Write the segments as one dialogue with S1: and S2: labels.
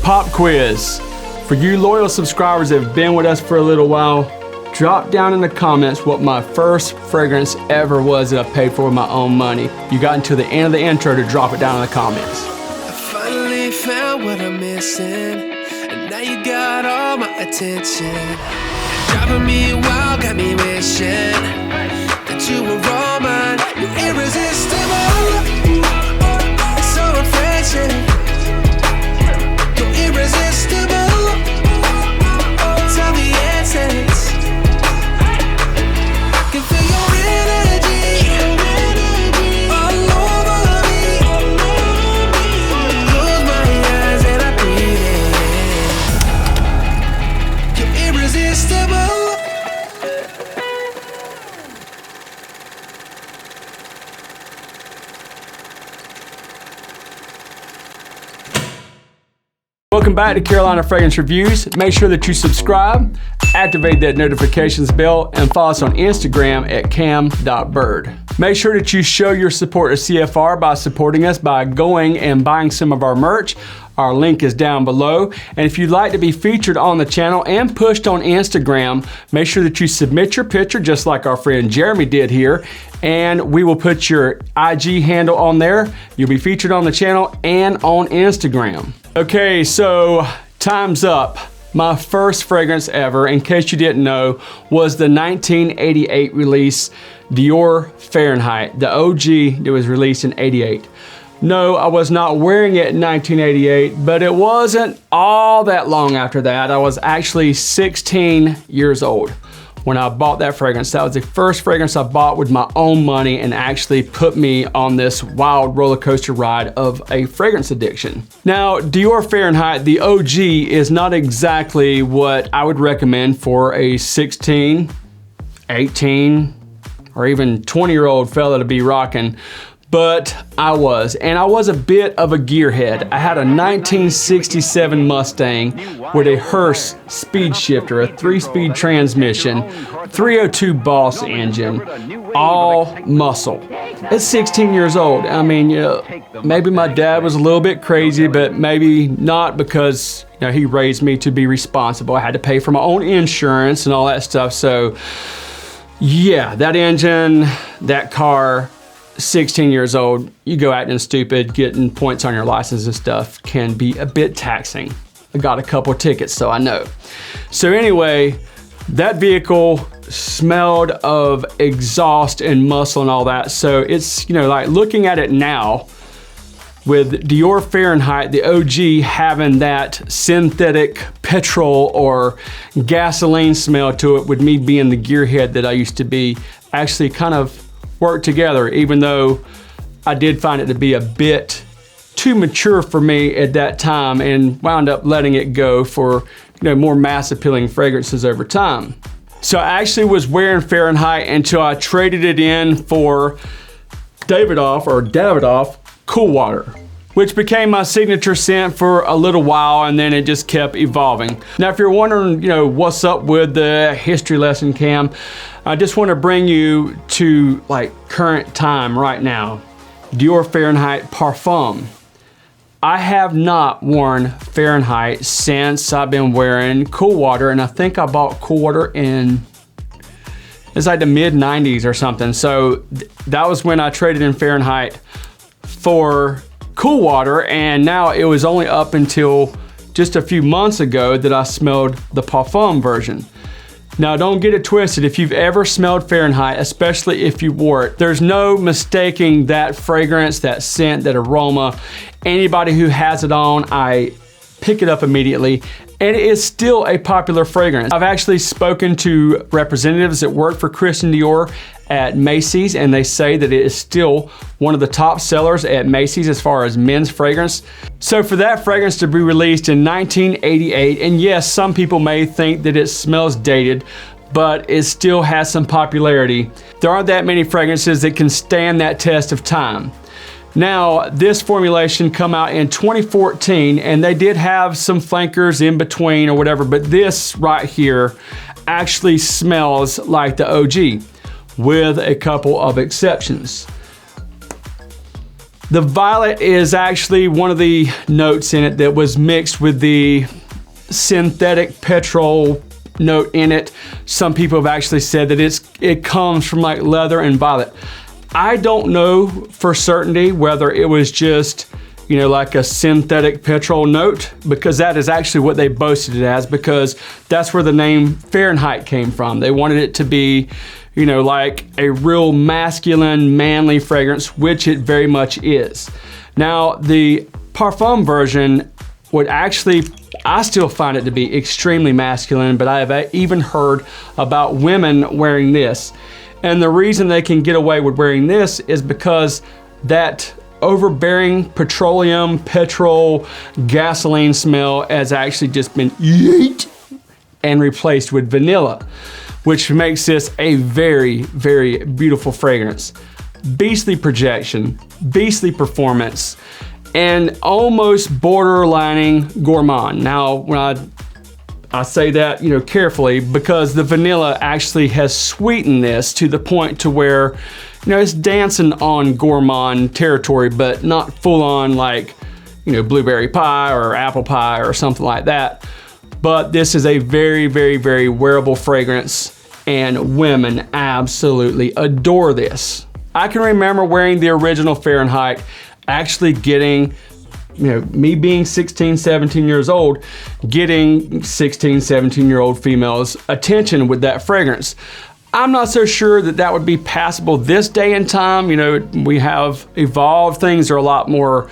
S1: Pop quiz. For you loyal subscribers that have been with us for a little while, drop down in the comments what my first fragrance ever was that I paid for with my own money. You got until the end of the intro to drop it down in the comments.
S2: I finally found what I'm missing, and now you got all my attention. Driving me wild, got me wishing that you were all mine. You're irresistible, so refreshing. You're irresistible, tell the essence. I can feel your energy all over me. Close my eyes and I breathe in. You're irresistible.
S1: Welcome back to Carolina Fragrance Reviews. Make sure that you subscribe, activate that notifications bell, and follow us on Instagram at cam.byrd. Make sure that you show your support to CFR by supporting us by going and buying some of our merch. Our link is down below. And if you'd like to be featured on the channel and pushed on Instagram, make sure that you submit your picture just like our friend Jeremy did here, and we will put your IG handle on there. You'll be featured on the channel and on Instagram. Okay, so time's up. My first fragrance ever, in case you didn't know, was the 1988 release Dior Fahrenheit, the OG that was released in '88. No, I was not wearing it in 1988, but it wasn't all that long after that. I was actually 16 years old when I bought that fragrance. That was the first fragrance I bought with my own money and actually put me on this wild roller coaster ride of a fragrance addiction. Now, Dior Fahrenheit, the OG, is not exactly what I would recommend for a 16, 18, or even 20-year-old fella to be rocking. But I was a bit of a gearhead. I had a 1967 Mustang with a Hearst speed shifter, a 3-speed transmission, 302 Boss engine, all muscle. At 16 years old, I mean, you know, maybe my dad was a little bit crazy, but maybe not, because you know, he raised me to be responsible. I had to pay for my own insurance and all that stuff. So yeah, that engine, that car, 16 years old, you go acting stupid, getting points on your license and stuff can be a bit taxing. I got a couple tickets, so I know. So anyway, that vehicle smelled of exhaust and muscle and all that. So it's, you know, like looking at it now with Dior Fahrenheit, the OG, having that synthetic petrol or gasoline smell to it, with me being the gearhead that I used to be, actually kind of work together, even though I did find it to be a bit too mature for me at that time, and wound up letting it go for, you know, more mass appealing fragrances over time. So I actually was wearing Fahrenheit until I traded it in for Davidoff Cool Water, which became my signature scent for a little while, and then it just kept evolving. Now, if you're wondering, you know, what's up with the history lesson, Cam, I just want to bring you to like current time right now. Dior Fahrenheit Parfum. I have not worn Fahrenheit since I've been wearing Cool Water, and I think I bought Cool Water in, it's like the mid 90s or something. So that was when I traded in Fahrenheit for Cool Water, and now it was only up until just a few months ago that I smelled the Parfum version. Now, don't get it twisted. If you've ever smelled Fahrenheit, especially if you wore it, there's no mistaking that fragrance, that scent, that aroma. Anybody who has it on, I pick it up immediately, and it is still a popular fragrance. I've actually spoken to representatives that work for Christian Dior at Macy's, and they say that it is still one of the top sellers at Macy's as far as men's fragrance. So for that fragrance to be released in 1988, and yes, some people may think that it smells dated, but it still has some popularity. There aren't that many fragrances that can stand that test of time. Now, this formulation come out in 2014, and they did have some flankers in between or whatever, but this right here actually smells like the OG, with a couple of exceptions. The violet is actually one of the notes in it that was mixed with the synthetic petrol note in it. Some people have actually said that it comes from like leather and violet. I don't know for certainty whether it was just, you know, like a synthetic petrol note, because that is actually what they boasted it as, because that's where the name Fahrenheit came from. They wanted it to be, you know, like a real masculine, manly fragrance, which it very much is. Now, the Parfum version would actually, I still find it to be extremely masculine, but I have even heard about women wearing this. And the reason they can get away with wearing this is because that overbearing petrol, gasoline smell has actually just been yeet and replaced with vanilla, which makes this a very, very beautiful fragrance. Beastly projection, beastly performance, and almost borderlining gourmand. Now, when I say that, you know, carefully, because the vanilla actually has sweetened this to the point to where, you know, it's dancing on gourmand territory, but not full on like, you know, blueberry pie or apple pie or something like that. But this is a very, very, very wearable fragrance, and women absolutely adore this. I can remember wearing the original Fahrenheit, actually getting, you know, me being 16, 17 years old, getting 16, 17-year-old females' attention with that fragrance. I'm not so sure that that would be passable this day and time. You know, we have evolved. Things are a lot more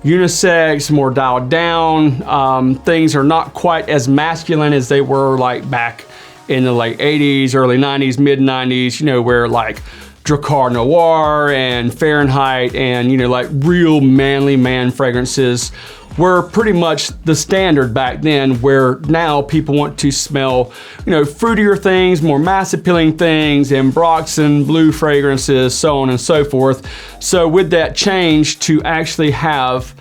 S1: unisex, more dialed down. Things are not quite as masculine as they were like back in the late 80s, early 90s, mid 90s, you know, where like Drakkar Noir and Fahrenheit and, you know, like real manly man fragrances were pretty much the standard back then, where now people want to smell, you know, fruitier things, more mass appealing things, ambroxan, blue fragrances, so on and so forth. So with that change to actually have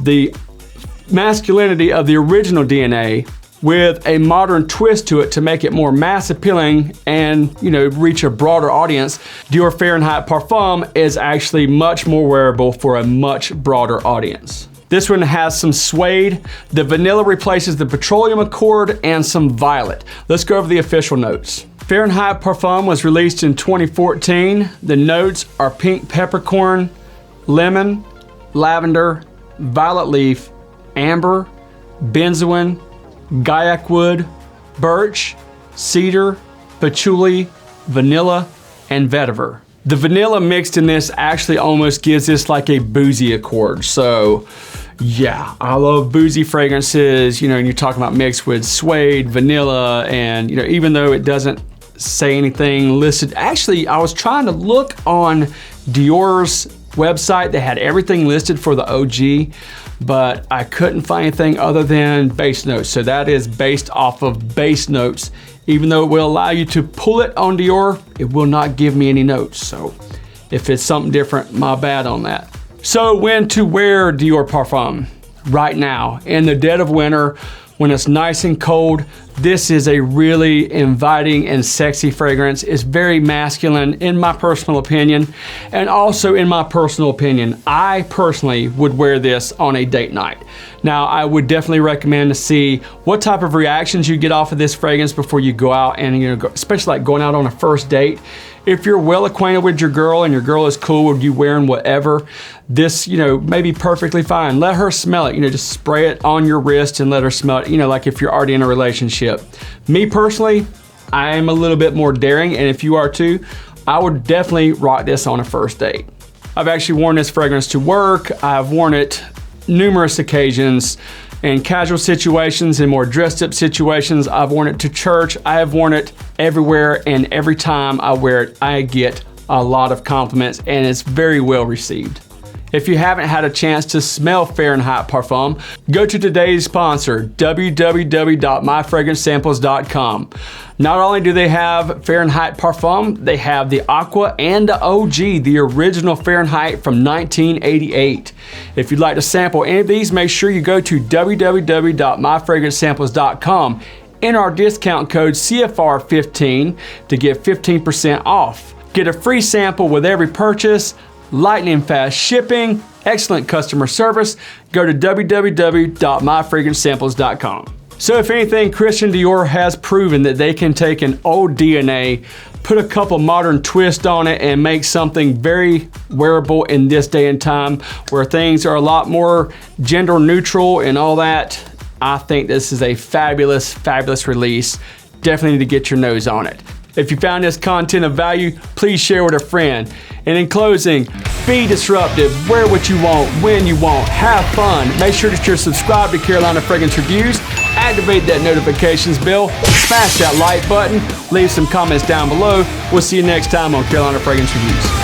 S1: the masculinity of the original DNA with a modern twist to it to make it more mass appealing and, you know, reach a broader audience, Dior Fahrenheit Parfum is actually much more wearable for a much broader audience. This one has some suede. The vanilla replaces the petroleum accord and some violet. Let's go over the official notes. Fahrenheit Parfum was released in 2014. The notes are pink peppercorn, lemon, lavender, violet leaf, amber, benzoin, Gaiac wood, birch, cedar, patchouli, vanilla, and vetiver. The vanilla mixed in this actually almost gives this like a boozy accord. So yeah, I love boozy fragrances, you know, and you're talking about mixed with suede, vanilla, and, you know, even though it doesn't say anything listed. Actually, I was trying to look on Dior's website. They had everything listed for the OG, but I couldn't find anything other than base notes. So that is based off of base notes. Even though it will allow you to pull it on Dior, it will not give me any notes. So if it's something different, my bad on that. So when to wear Dior Parfum? Right now, in the dead of winter, when it's nice and cold, this is a really inviting and sexy fragrance. It's very masculine in my personal opinion. And also in my personal opinion, I personally would wear this on a date night. Now, I would definitely recommend to see what type of reactions you get off of this fragrance before you go out and, you know, especially like going out on a first date. If you're well acquainted with your girl and your girl is cool with you wearing whatever, this, you know, may be perfectly fine. Let her smell it, you know, just spray it on your wrist and let her smell it, you know, like if you're already in a relationship. Me personally, I am a little bit more daring, and if you are too, I would definitely rock this on a first date. I've actually worn this fragrance to work. I've worn it numerous occasions in casual situations and more dressed up situations. I've worn it to church. I have worn it everywhere, and every time I wear it, I get a lot of compliments, and it's very well received. If you haven't had a chance to smell Fahrenheit Parfum, go to today's sponsor, www.myfragrancesamples.com. Not only do they have Fahrenheit Parfum, they have the Aqua and the OG, the original Fahrenheit from 1988. If you'd like to sample any of these, make sure you go to www.myfragrancesamples.com. Enter our discount code CFR15 to get 15% off. Get a free sample with every purchase. lightning fast shipping, excellent customer service. Go to www.myfragrancesamples.com. So if anything, Christian Dior has proven that they can take an old DNA, put a couple modern twists on it, and make something very wearable in this day and time where things are a lot more gender neutral and all that. I think this is a fabulous, fabulous release. Definitely need to get your nose on it. If you found this content of value, please share with a friend. And in closing, be disruptive, wear what you want, when you want, have fun. Make sure that you're subscribed to Carolina Fragrance Reviews, activate that notifications bell, smash that like button, leave some comments down below. We'll see you next time on Carolina Fragrance Reviews.